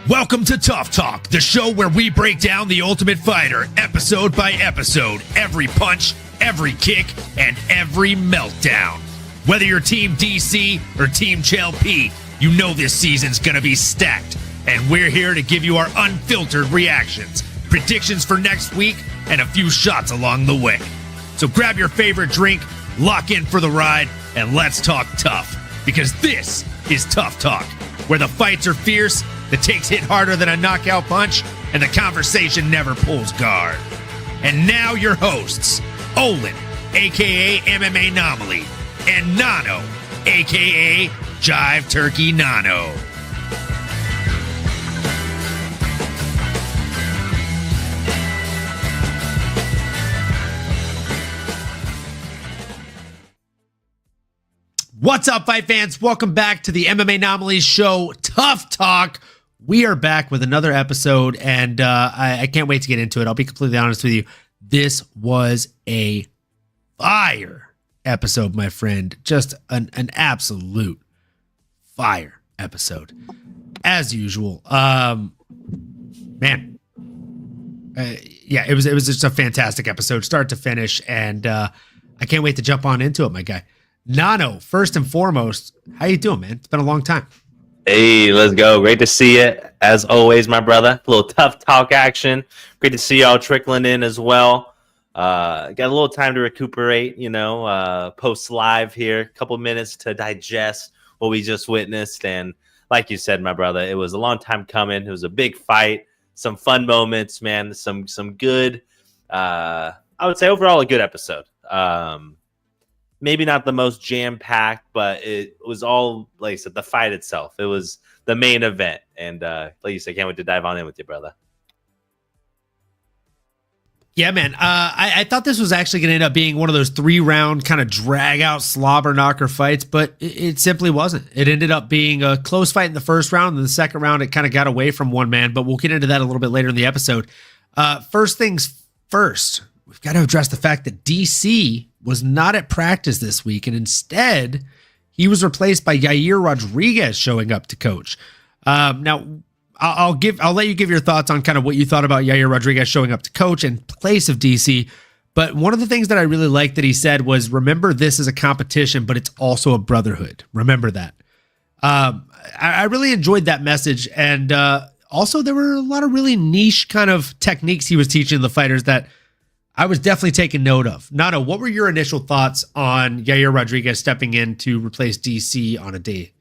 Welcome to TUF Talk, the show where we break down The Ultimate Fighter episode by episode, every punch, every kick, and every meltdown. Whether you're Team DC or Team CHLP, you know this season's gonna be stacked, and we're here to give you our unfiltered reactions, predictions for next week, and a few shots along the way. So grab your favorite drink, lock in for the ride, and let's talk tough, because this is TUF Talk, where the fights are fierce, the takes hit harder than a knockout punch, and the conversation never pulls guard. And now your hosts, Olin, a.k.a. MMAnomaly, and Nano, a.k.a. Jive Turkey Nano. What's up, fight fans? Welcome back to the MMAnomaly Show, TUF Talk. We are back with another episode, and I can't wait to get into it. I'll be completely honest with you. This was a fire episode, my friend. Just an absolute fire episode, as usual. Yeah, it was just a fantastic episode, start to finish, and I can't wait to jump on into it, my guy. Nano, first and foremost, how you doing, man? It's been a long time. Hey, let's go. Great to see you. As always, my brother. A little TUF Talk action. Great to see y'all trickling in as well. Got a little time to recuperate, post live here. A couple minutes to digest what we just witnessed. And like you said, my brother, it was a long time coming. It was a big fight. Some fun moments, man. Some good, I would say overall a good episode. Maybe not the most jam-packed, but it was all, like I said, the fight itself. It was the main event. And like you said, can't wait to dive on in with you, brother. Yeah, man. I thought this was actually going to end up being one of those 3-round kind of drag-out slobber knocker fights, but it simply wasn't. It ended up being a close fight in the first round, and the second round it kind of got away from one man, but we'll get into that a little bit later in the episode. First things first, we've got to address the fact that DC was not at practice this week, and instead he was replaced by Yair Rodriguez showing up to coach. Now, I'll let you give your thoughts on kind of what you thought about Yair Rodriguez showing up to coach in place of DC. But one of the things that I really liked that he said was, remember, this is a competition, but it's also a brotherhood. Remember that. I really enjoyed that message. And also there were a lot of really niche kind of techniques he was teaching the fighters that I was definitely taking note of. Nano, what were your initial thoughts on Yair Rodriguez stepping in to replace DC on a day?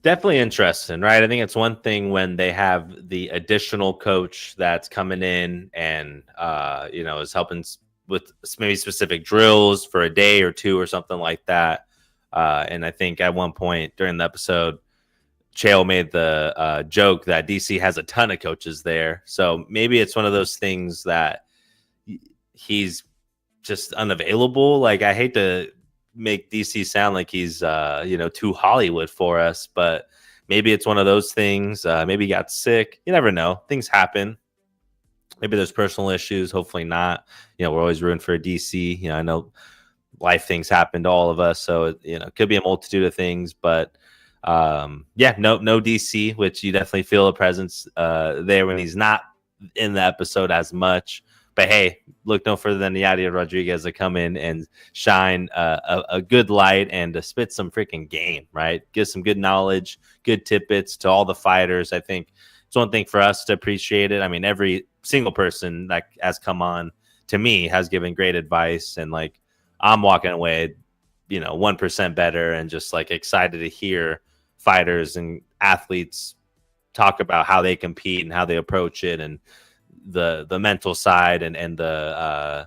Definitely interesting, right? I think it's one thing when they have the additional coach that's coming in and, is helping with maybe specific drills for a day or two or something like that. And I think at one point during the episode, Chael made the joke that DC has a ton of coaches there. So maybe it's one of those things that he's just unavailable. Like, I hate to make DC sound like he's too Hollywood for us, but maybe it's one of those things. Maybe he got sick. You never know. Things happen. Maybe there's personal issues. Hopefully not. We're always rooting for a DC. I know life things happen to all of us, so it could be a multitude of things. But no DC, which you definitely feel a presence there when he's not in the episode as much. But hey, look no further than Yair Rodriguez to come in and shine a good light and to spit some freaking game, right? Give some good knowledge, good tidbits to all the fighters. I think it's one thing for us to appreciate it. I mean, every single person that has come on to me has given great advice, and like I'm walking away, 1% better and just like excited to hear fighters and athletes talk about how they compete and how they approach it, and the mental side and the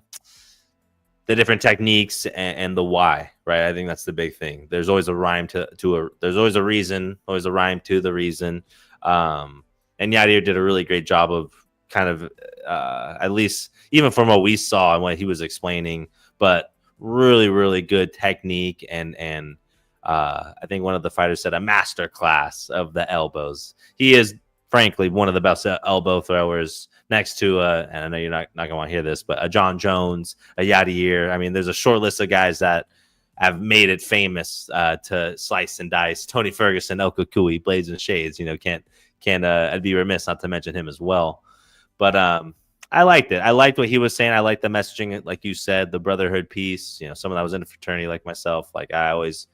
different techniques and the why, right? I think that's the big thing. There's always a rhyme there's always a reason, always a rhyme to the reason. And Yair did a really great job of kind of at least even from what we saw and what he was explaining, but really, really good technique and I think one of the fighters said a master class of the elbows. He is frankly one of the best elbow throwers next to and I know you're not gonna want to hear this, but a John Jones, a Yair. I mean, there's a short list of guys that have made it famous to slice and dice. Tony Ferguson, El Kukui, Blades and Shades. Can't can't I'd be remiss not to mention him as well. But I liked it. I liked what he was saying. I liked the messaging, like you said, the brotherhood piece. You know, someone that was in a fraternity like myself, like I always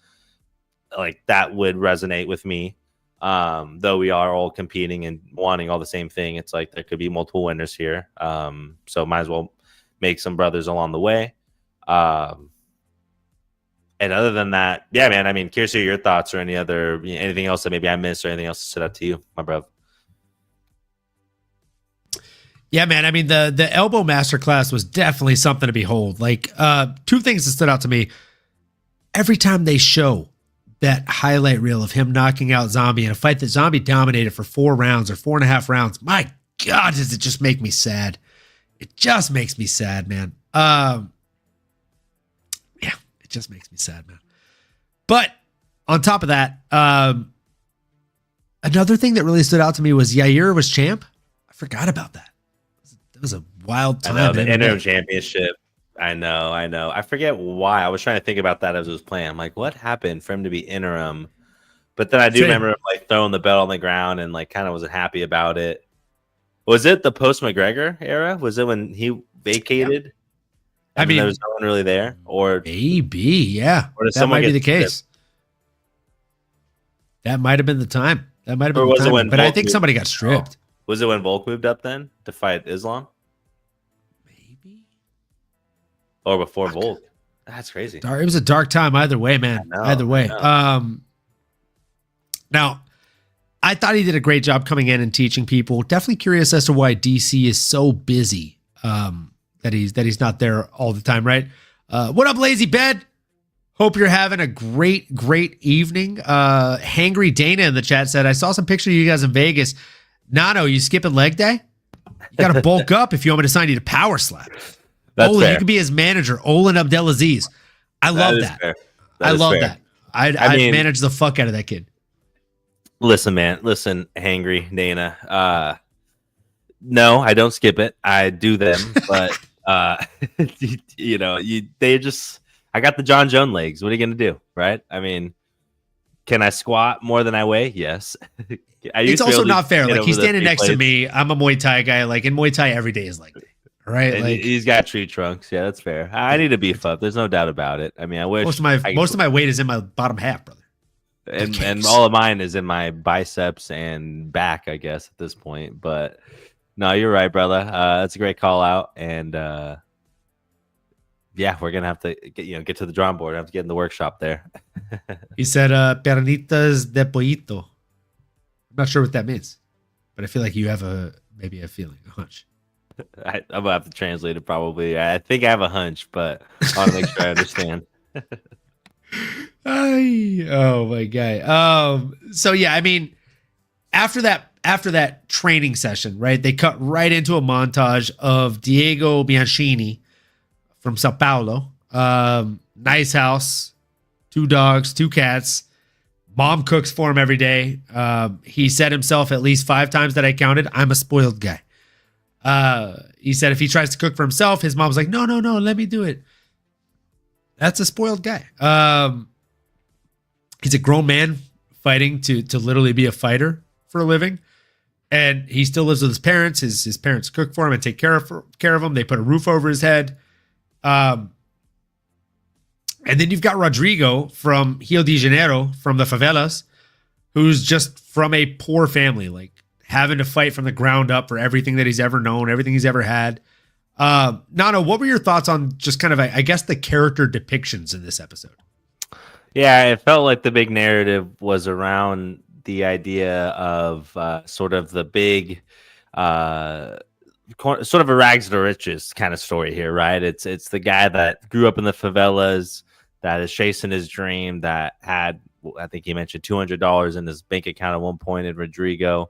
like that would resonate with me. Though we are all competing and wanting all the same thing, it's like there could be multiple winners here. So might as well make some brothers along the way. And other than that, yeah, man, I mean, curious to hear your thoughts or anything else that maybe I missed or anything else that stood out to you, my bro. Yeah, man. I mean, the elbow masterclass was definitely something to behold. Like, two things that stood out to me. Every time they show that highlight reel of him knocking out Zombie in a fight that Zombie dominated for 4 rounds or 4.5 rounds, my God, does it just make me sad. It just makes me sad, man. Yeah, it just makes me sad, man. But on top of that, another thing that really stood out to me was Yair was champ. I forgot about that. It was a wild time. I know, the interim championship. I know. I forget why. I was trying to think about that as I was playing. I'm like, what happened for him to be interim? But then I do remember him like throwing the belt on the ground and like kind of wasn't happy about it. Was it the post McGregor era? Was it when he vacated? Yeah. I mean, there was no one really there, or maybe, yeah. Or that might be the case. That might have been the time. That might have been the time. But I think somebody got stripped. Was it when Volk moved up then to fight Islam? Maybe. Or before Volk? That's crazy. It was a dark time either way, man. Either way. Now, I thought he did a great job coming in and teaching people. Definitely curious as to why DC is so busy that he's not there all the time, right? What up, Lazy Bed? Hope you're having a great evening. Hangry Dana in the chat said, I saw some pictures of you guys in Vegas. Nano, you skipping leg day? You got to bulk up if you want me to sign you to Power Slap. Olin, you can be his manager. Olin Abdelaziz. I love that. I love that. I'd manage the fuck out of that kid. Listen, man. Listen, Hangry Dana. No, I don't skip it. I do them, but I got the John Jones legs. What are you gonna do, right? I mean, can I squat more than I weigh? Yes. It's also not fair. Like he's standing next to me. I'm a Muay Thai guy. Like in Muay Thai, every day is like day, right? And like he's got tree trunks. Yeah, that's fair. I need to beef up. There's no doubt about it. I mean, I wish most of my weight is in my bottom half, brother. And all of mine is in my biceps and back, I guess, at this point. But no, you're right, brother. That's a great call out. And yeah, we're gonna have to get to the drawing board. I have to get in the workshop there. He said pernitas de pollito. I'm not sure what that means, but I feel like you have maybe a feeling, a hunch. I'm gonna have to translate it probably. I think I have a hunch, but I want to make sure I understand. Oh my God. So yeah, I mean, after that training session, right? They cut right into a montage of Diego Bianchini from Sao Paulo. Nice house, 2 dogs, 2 cats. Mom cooks for him every day. He said himself at least 5 times that I counted, I'm a spoiled guy. He said if he tries to cook for himself, his mom's like, no, let me do it. That's a spoiled guy. He's a grown man fighting to literally be a fighter for a living. And he still lives with his parents. His parents cook for him and take care of him. They put a roof over his head. And then you've got Rodrigo from Rio de Janeiro, from the favelas, who's just from a poor family, like having to fight from the ground up for everything that he's ever known, everything he's ever had. Nano, what were your thoughts on just kind of, I guess, the character depictions in this episode? Yeah, it felt like the big narrative was around the idea of sort of the big, sort of a rags to riches kind of story here, right? It's the guy that grew up in the favelas, that is chasing his dream, that had, I think he mentioned $200 in his bank account at one point in Rodrigo,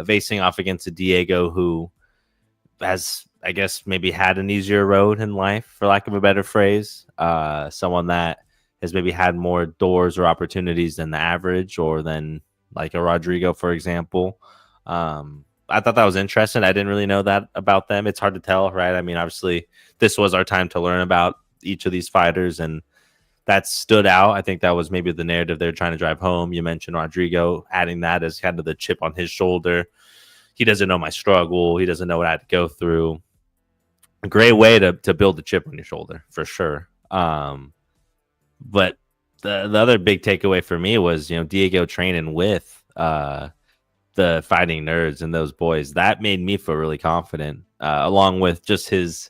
facing off against a Diego who has, I guess, maybe had an easier road in life, for lack of a better phrase. Someone that has maybe had more doors or opportunities than the average, or than like a Rodrigo, for example. I thought that was interesting. I didn't really know that about them. It's hard to tell, right? I mean, obviously, this was our time to learn about each of these fighters, and that stood out. I think that was maybe the narrative they're trying to drive home. You mentioned Rodrigo adding that as kind of the chip on his shoulder. He doesn't know my struggle. He doesn't know what I had to go through. A great way to build the chip on your shoulder, for sure. But the other big takeaway for me was, Diego training with the Fighting Nerds and those boys. That made me feel really confident, along with just his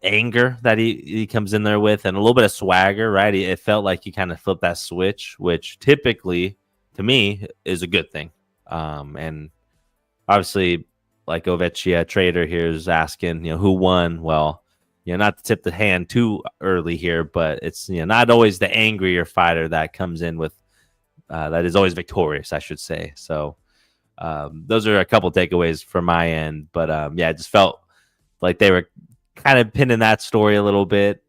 anger that he comes in there with, and a little bit of swagger, right? It felt like he kind of flipped that switch, which typically, to me, is a good thing. And obviously, like Ovechia Trader here is asking, who won? Well, not to tip the hand too early here, but it's not always the angrier fighter that comes in with that is always victorious, I should say. So those are a couple takeaways from my end, but yeah, it just felt like they were kind of pinning that story a little bit.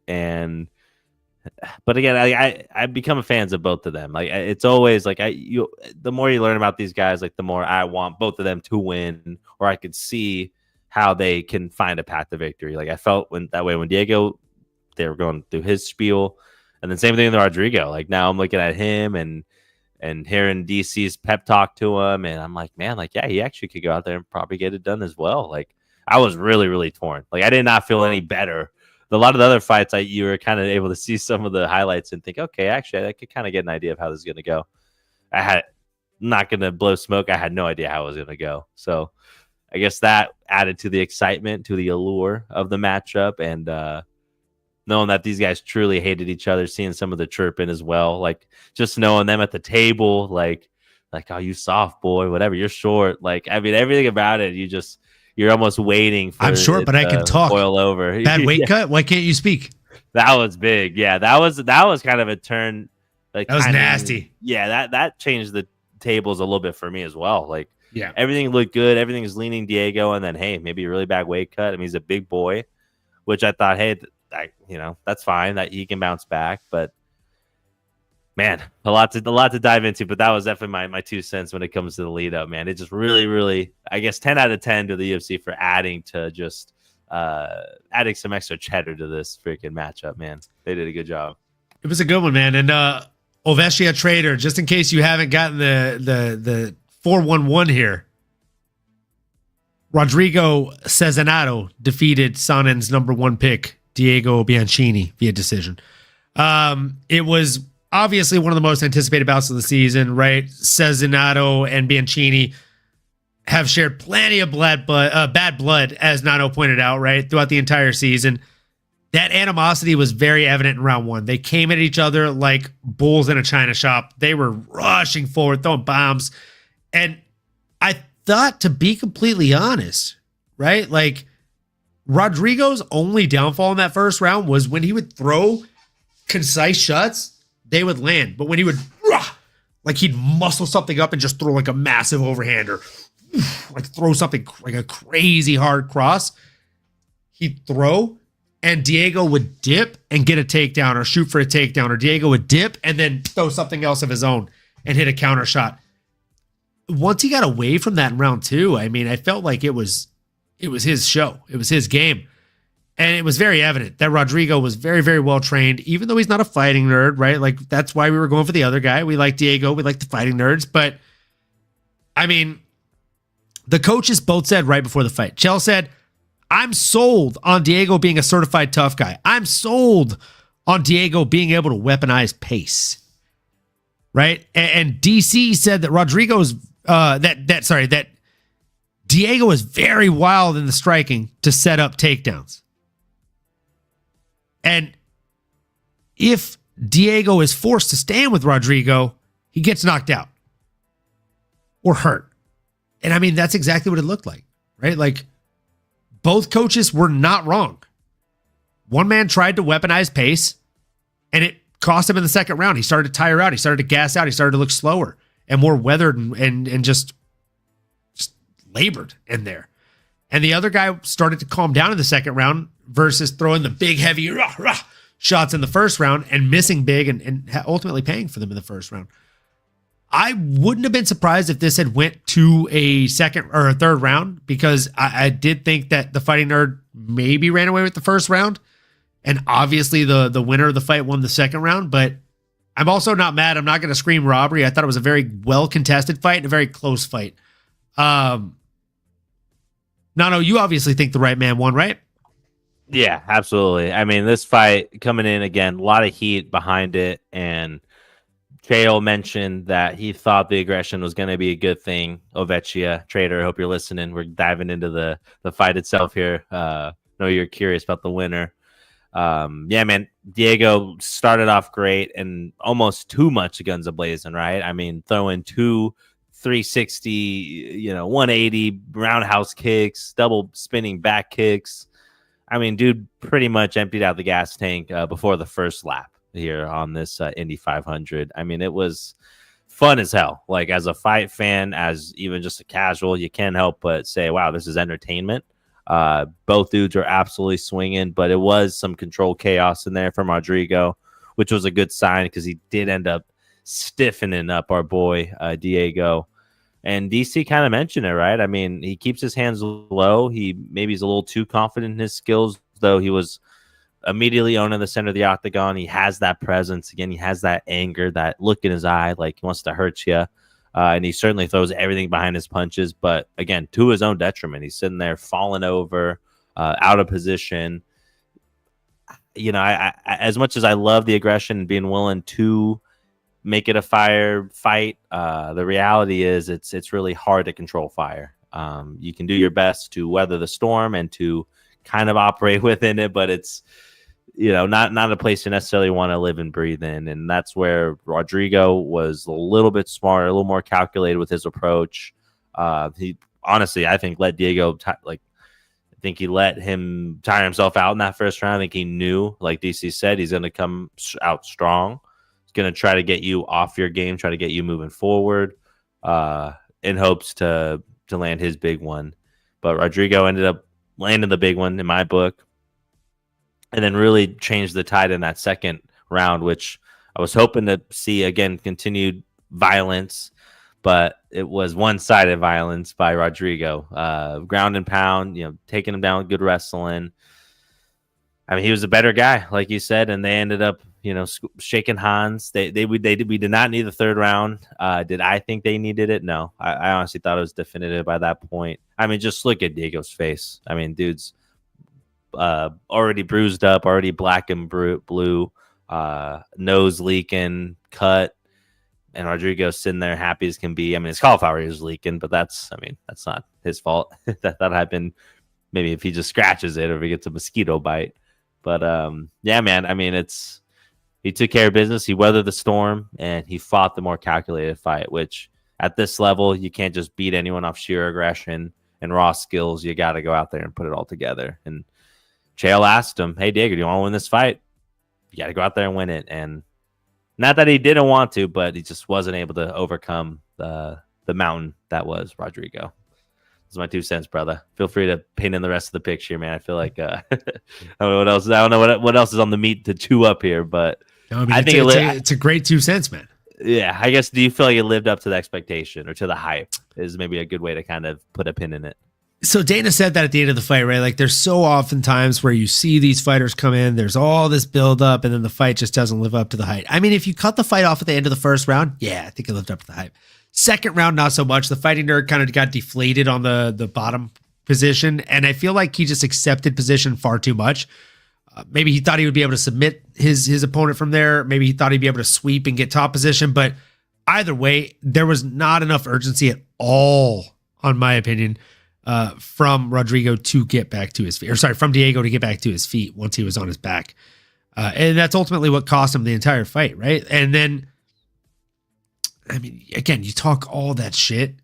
But again, I become fans of both of them. Like, it's always like the more you learn about these guys, like the more I want both of them to win, or I could see how they can find a path to victory. Like, I felt when Diego, they were going through his spiel, and then same thing with Rodrigo. Like, now I'm looking at him and hearing DC's pep talk to him, and I'm like, man, like, yeah, he actually could go out there and probably get it done as well. Like, I was really, really torn. Like, I did not feel any better. A lot of the other fights, you were kind of able to see some of the highlights and think, okay, actually, I could kind of get an idea of how this is going to go. Not going to blow smoke. I had no idea how it was going to go. So I guess that added to the excitement, to the allure of the matchup, and knowing that these guys truly hated each other, seeing some of the chirping as well, like just knowing them at the table, like, oh, you soft boy, whatever, you're short. Like, I mean, everything about it, you're almost waiting for I'm short, but I can talk. Boil over. Bad weight cut? Why can't you speak? That was big. Yeah, that was kind of a turn. Like, that was nasty. Yeah, that changed the tables a little bit for me as well. Like, yeah, everything looked good. Everything is leaning Diego, and then, hey, maybe a really bad weight cut. I mean, he's a big boy, which I thought, hey, that's fine, that he can bounce back. But man, a lot to dive into. But that was definitely my 2 cents when it comes to the lead up, man. It just really, really, I guess, 10 out of 10 to the UFC for adding some extra cheddar to this freaking matchup, man. They did a good job. It was a good one, man. And Ovechia Trader, just in case you haven't gotten the 411 here, Rodrigo Cezinado defeated Sanen's number 1 pick, Diego Bianchini, via decision. It was obviously one of the most anticipated bouts of the season, right? Cezinado and Bianchini have shared plenty of bad blood, as Nano pointed out, right, throughout the entire season. That animosity was very evident in round 1. They came at each other like bulls in a china shop. They were rushing forward, throwing bombs. And I thought, to be completely honest, right, like, Rodrigo's only downfall in that first round was when he would throw concise shots, they would land. But when he would, like, he'd muscle something up and just throw like a massive overhand, or like throw something like a crazy hard cross, he'd throw, and Diego would dip and get a takedown, or shoot for a takedown, or Diego would dip and then throw something else of his own and hit a counter shot. Once he got away from that in round 2, I mean, I felt like it was his show. It was his game. And it was very evident that Rodrigo was very, very well trained, even though he's not a fighting nerd, right? Like, that's why we were going for the other guy. We like Diego. We like the fighting nerds. But, I mean, the coaches both said right before the fight. Chell said, I'm sold on Diego being a certified tough guy. I'm sold on Diego being able to weaponize pace, right? And DC said that Rodrigo's that Diego is very wild in the striking to set up takedowns. And if Diego is forced to stand with Rodrigo, he gets knocked out or hurt. And I mean, that's exactly what it looked like, right? Like, both coaches were not wrong. One man tried to weaponize pace, and it cost him in the second round. He started to tire out. He started to gas out. He started to look slower and more weathered and just labored in there. And the other guy started to calm down in the second round versus throwing the big, heavy shots in the first round and missing big and ultimately paying for them in the first round. I wouldn't have been surprised if this had went to a second or a third round, because I did think that the fighting nerd maybe ran away with the first round And obviously the winner of the fight won the second round, but I'm also not mad. I'm not going to scream robbery. I thought it was a very well contested fight and a very close fight. Nano, you obviously think the right man won, right? Yeah, absolutely. I mean, this fight coming in again, a lot of heat behind it, and Chael mentioned that he thought the aggression was going to be a good thing. Ovechia, Trader, I hope you're listening. We're diving into the fight itself here. Know you're curious about the winner. Yeah, man, Diego started off great and almost too much guns a-blazing, right? I mean, throwing 360, 180 roundhouse kicks, double spinning back kicks. I mean, dude pretty much emptied out the gas tank before the first lap here on this Indy 500. I mean, it was fun as hell. Like, as a fight fan, as even just a casual, you can't help but say, wow, this is entertainment. Both dudes are absolutely swinging, but it was some controlled chaos in there from Rodrigo, which was a good sign because he did end up stiffening up our boy Diego. And DC kind of mentioned it, right? I mean, he keeps his hands low. Maybe he's a little too confident in his skills, though he was immediately owning the center of the octagon. He has that presence. Again, he has that anger, that look in his eye, like he wants to hurt you. And he certainly throws everything behind his punches. But again, to his own detriment, he's sitting there falling over, out of position. I as much as I love the aggression and being willing to make it a fire fight, the reality is it's really hard to control fire. You can do your best to weather the storm and to kind of operate within it, but it's not a place you necessarily want to live and breathe in. And that's where Rodrigo was a little bit smarter, a little more calculated with his approach. He honestly, I think, let Diego I think he let him tire himself out in that first round. I think he knew, like DC said, he's going to come out strong. Going to try to get you off your game, try to get you moving forward in hopes to land his big one. But Rodrigo ended up landing the big one in my book and then really changed the tide in that second round, which I was hoping to see, again, continued violence, but it was one-sided violence by Rodrigo. Ground and pound, taking him down with good wrestling. I mean, he was a better guy, like you said, and they ended up, shaking hands. We did not need the third round. Did I think they needed it? No, I honestly thought it was definitive by that point. I mean, just look at Diego's face. I mean, dude's already bruised up, already black and blue, nose leaking, cut, and Rodrigo's sitting there happy as can be. I mean, his cauliflower is leaking, but that's not his fault. that happened maybe if he just scratches it or if he gets a mosquito bite. But yeah, man, I mean, he took care of business. He weathered the storm, and he fought the more calculated fight, which at this level, you can't just beat anyone off sheer aggression and raw skills. You got to go out there and put it all together. And Chael asked him, hey, Diego, do you want to win this fight? You got to go out there and win it. And not that he didn't want to, but he just wasn't able to overcome the mountain that was Rodrigo. That's my 2 cents, brother. Feel free to paint in the rest of the picture, man. I feel like I don't know what else. I don't know what else is on the meat to chew up here, but no, I think it's a great 2 cents, man. Yeah, I guess. Do you feel like it lived up to the expectation or to the hype? Is maybe a good way to kind of put a pin in it. So Dana said that at the end of the fight, right? Like, there's so often times where you see these fighters come in, there's all this build up, and then the fight just doesn't live up to the hype. I mean, if you cut the fight off at the end of the first round, yeah, I think it lived up to the hype. Second round, not so much. The fighting nerd kind of got deflated on the bottom position, and I feel like he just accepted position far too much. Maybe he thought he would be able to submit his opponent from there. Maybe he thought he'd be able to sweep and get top position. But either way, there was not enough urgency at all, on my opinion, from Rodrigo to get back to his feet. Or sorry, from Diego to get back to his feet once he was on his back. And that's ultimately what cost him the entire fight, right? And then, I mean, again, you talk all that shit,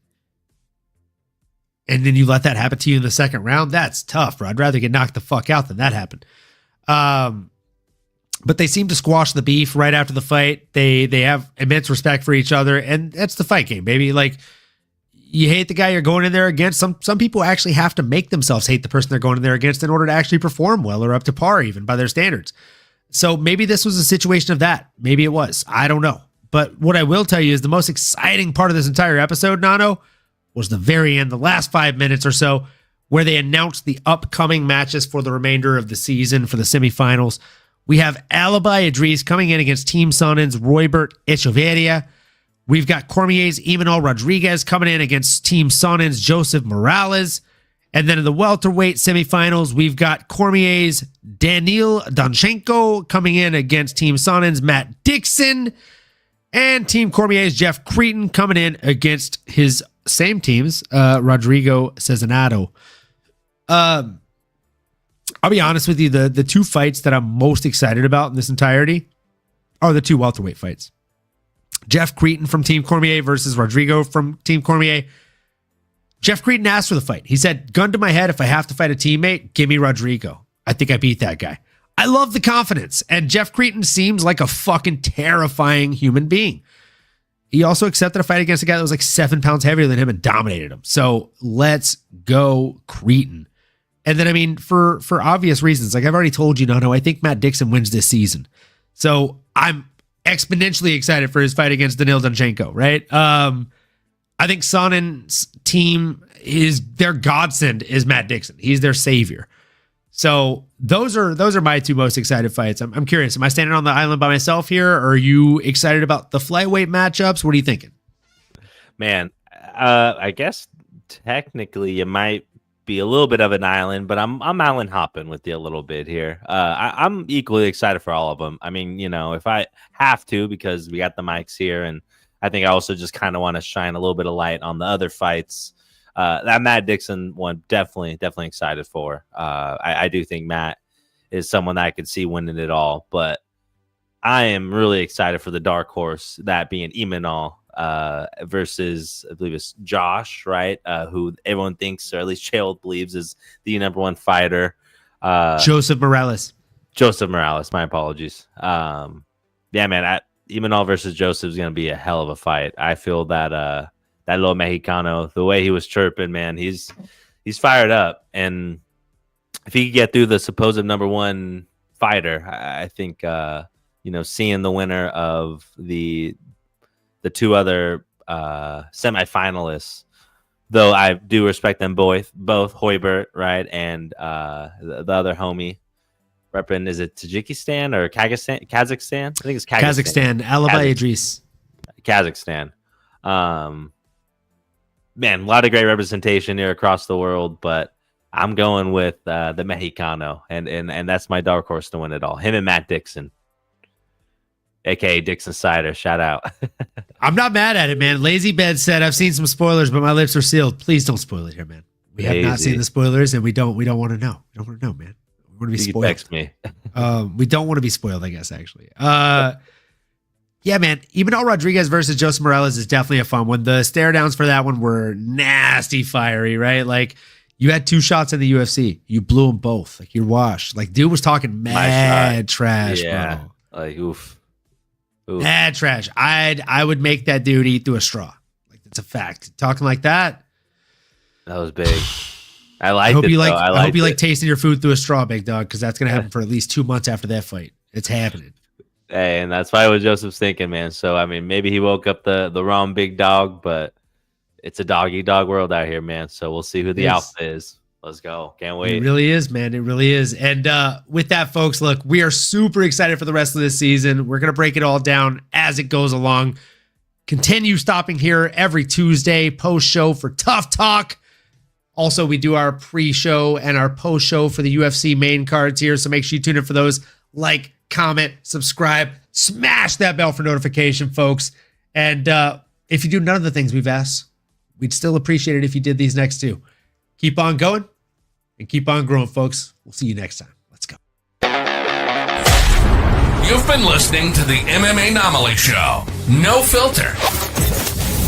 and then you let that happen to you in the second round. That's tough, bro. I'd rather get knocked the fuck out than that happen. But they seem to squash the beef right after the fight. They have immense respect for each other, and that's the fight game, baby. Like, you hate the guy you're going in there against. Some people actually have to make themselves hate the person they're going in there against in order to actually perform well or up to par even by their standards. So maybe this was a situation of that. Maybe it was. I don't know. But what I will tell you is the most exciting part of this entire episode, Nano, was the very end, the last 5 minutes or so, where they announced the upcoming matches for the remainder of the season for the semifinals. We have Alibi Idris coming in against Team Sonnen's Roybert Echeverria. We've got Cormier's Yair Rodriguez coming in against Team Sonnen's Joseph Morales. And then in the welterweight semifinals, we've got Cormier's Daniil Danchenko coming in against Team Sonnen's Matt Dixon. And Team Cormier's Jeff Cretin coming in against his same teams, Rodrigo Cezinado. I'll be honest with you, the two fights that I'm most excited about in this entirety are the two welterweight fights. Jeff Cretin from Team Cormier versus Rodrigo from Team Cormier. Jeff Cretin asked for the fight. He said, gun to my head, if I have to fight a teammate, give me Rodrigo. I think I beat that guy. I love the confidence, and Jeff Cretin seems like a fucking terrifying human being. He also accepted a fight against a guy that was like 7 pounds heavier than him and dominated him. So let's go, Cretin. And then, I mean, for obvious reasons, like I've already told you, Nono, I think Matt Dixon wins this season. So I'm exponentially excited for his fight against Daniil Danchenko, right? I think Sonnen's team their godsend is Matt Dixon. He's their savior. So those are my two most excited fights. I'm curious, am I standing on the island by myself here, or are you excited about the flyweight matchups? What are you thinking? Man, I guess technically you might be a little bit of an island, but I'm island hopping with you a little bit here. I'm equally excited for all of them. I mean, you know, if I have to, because we got the mics here, and I think I also just kind of want to shine a little bit of light on the other fights. That Matt Dixon one, definitely excited for. I do think Matt is someone that I could see winning it all, but I am really excited for the dark horse, that being Imanol versus, I believe it's Josh, right? Who everyone thinks, or at least Chael believes, is the number one fighter. Joseph Morales, my apologies. Yeah, man, Imanol versus Joseph is going to be a hell of a fight. I feel that that little Mexicano, the way he was chirping, man, he's fired up. And if he could get through the supposed number one fighter, I think, seeing the winner of the two other semifinalists, though I do respect them both Hoybert, right, and the other homie, repping, is it Tajikistan or Kazakhstan? I think it's Kazakhstan. Alibi Idris. Kazakhstan. Man, a lot of great representation here across the world, but I'm going with the Mexicano, and that's my dark horse to win it all. Him and Matt Dixon, aka Dixon Cider. Shout out. I'm not mad at it, man. Lazy Bed said, I've seen some spoilers, but my lips are sealed. Please don't spoil it here, man. We have not seen the spoilers, and we don't want to know. We don't want to know, man. We want to be spoiled. Text me. We don't want to be spoiled, I guess, actually. Yeah, man. Yair Rodriguez versus Joseph Morales is definitely a fun one. The stare downs for that one were nasty fiery, right? Like, you had 2 shots in the UFC. You blew them both. Like, you're washed. Like, dude was talking mad trash, bro. Like, oof. Mad trash. I would make that dude eat through a straw. Like, that's a fact. Talking like that. That was big. I hope you like tasting your food through a straw, big dog, because that's gonna happen for at least 2 months after that fight. It's happening. Hey, and that's probably what Joseph's thinking, man. So I mean, maybe he woke up the wrong big dog, but it's a dog world out here, man. So we'll see who the alpha is. Let's go. Can't wait. It really is, man. It really is. And with that, folks, look, we are super excited for the rest of this season. We're gonna break it all down as it goes along. Continue stopping here every Tuesday, post show for TUF Talk. Also, we do our pre-show and our post-show for the UFC main cards here, so make sure you tune in for those. Like, comment, subscribe, smash that bell for notification, folks. And if you do none of the things we've asked, we'd still appreciate it if you did these next 2. Keep on going and keep on growing, folks. We'll see you next time. Let's go. You've been listening to the MMAnomaly Show. No filter.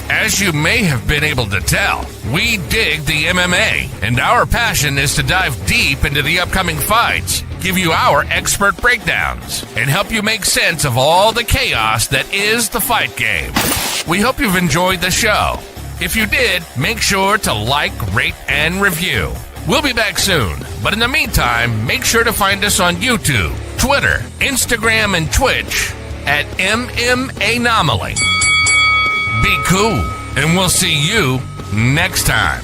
As you may have been able to tell, we dig the MMA, and our passion is to dive deep into the upcoming fights, give you our expert breakdowns, and help you make sense of all the chaos that is the fight game. We hope you've enjoyed the show. If you did, make sure to like, rate, and review. We'll be back soon, but in the meantime, make sure to find us on YouTube, Twitter, Instagram, and Twitch at MMAnomaly. Be cool, and we'll see you next time.